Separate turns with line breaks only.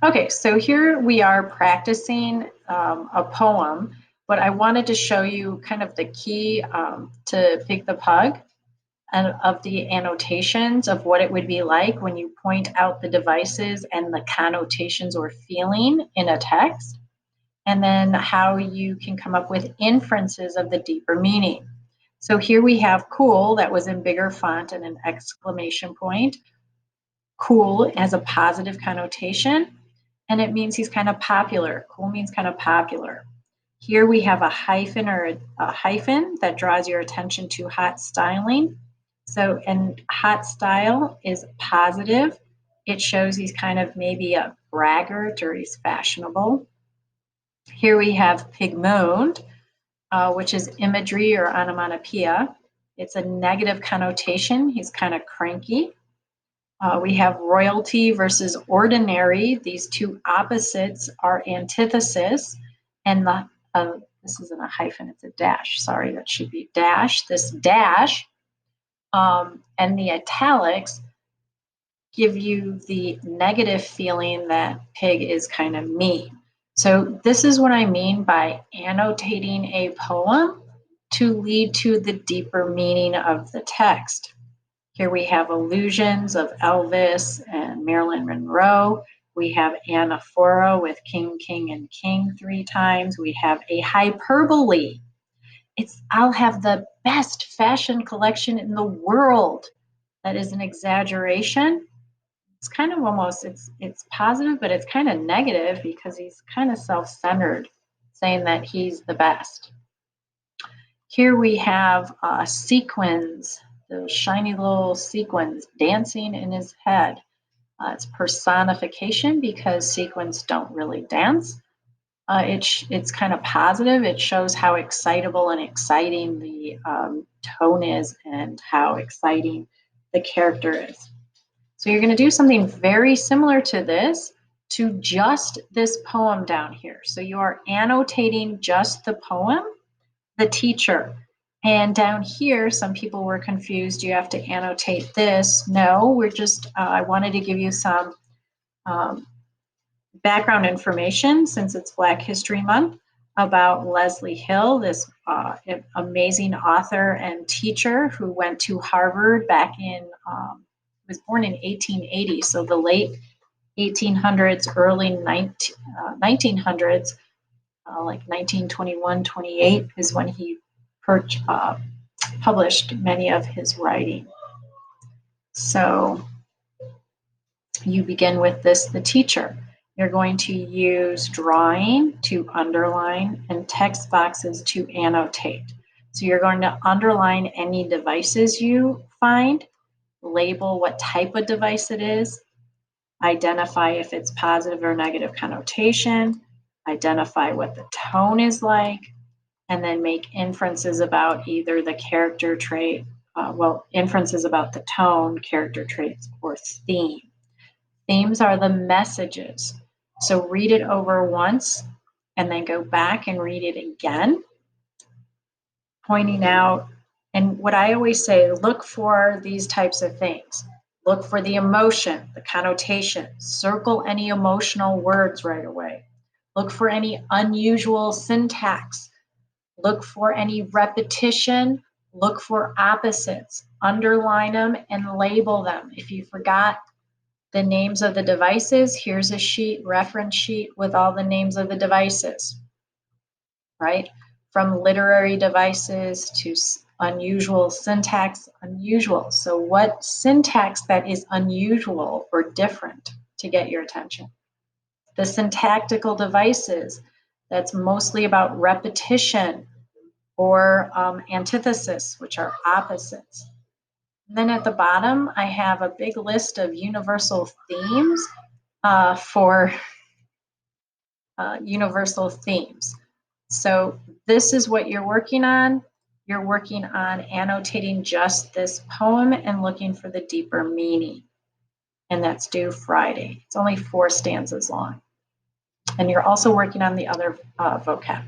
Okay, so here we are practicing a poem, but I wanted to show you kind of the key to Pig the Pug and of the annotations of what it would be like when you point out the devices and the connotations or feeling in a text, and then how you can come up with inferences of the deeper meaning. So here we have cool that was in bigger font and an exclamation point. Cool has a positive connotation and it means he's kind of popular. Cool means kind of popular. Here we have a hyphen or a hyphen that draws your attention to hot styling. So, and hot style is positive. It shows he's kind of maybe a braggart or he's fashionable. Here we have pigmoned, which is imagery or onomatopoeia. It's a negative connotation. He's kind of cranky. We have royalty versus ordinary. These two opposites are antithesis. And this isn't a hyphen, it's a dash. Sorry, that should be dash. This dash and the italics give you the negative feeling that pig is kind of mean. So this is what I mean by annotating a poem to lead to the deeper meaning of the text. Here we have allusions of Elvis and Marilyn Monroe. We have anaphora with king, king, and king 3 times. We have a hyperbole. I'll have the best fashion collection in the world. That is an exaggeration. It's kind of almost, it's positive, but it's kind of negative because he's kind of self-centered, saying that he's the best. Here we have sequins, the shiny little sequins dancing in his head. It's personification because sequins don't really dance. It's kind of positive. It shows how excitable and exciting the tone is and how exciting the character is. So you're going to do something very similar to this to just this poem down here. So you are annotating just the poem, the teacher. And down here, some people were confused. You have to annotate this. No, we're just, I wanted to give you some background information since it's Black History Month about Leslie Hill, this amazing author and teacher who went to Harvard back in, was born in 1880, so the late 1800s, early 1900s, like 1921, 28 is when he published many of his writing. So you begin with this, the teacher. You're going to use drawing to underline and text boxes to annotate. So you're going to underline any devices you find, label what type of device it is, identify if it's positive or negative connotation, identify what the tone is like, and then make inferences about either the character trait, inferences about the tone, character traits, or theme. Themes are the messages. So read it over once and then go back and read it again, pointing out, and what I always say, look for these types of things. Look for the emotion, the connotation, circle any emotional words right away. Look for any unusual syntax. Look for any repetition. Look for opposites. Underline them and label them. If you forgot the names of the devices, here's a sheet, reference sheet with all the names of the devices, right? From literary devices to unusual syntax, unusual. So what syntax that is unusual or different to get your attention? The syntactical devices, that's mostly about repetition or antithesis, which are opposites. And then at the bottom, I have a big list of universal themes for universal themes. So this is what you're working on. You're working on annotating just this poem and looking for the deeper meaning. And that's due Friday. It's only 4 stanzas long. And you're also working on the other vocab.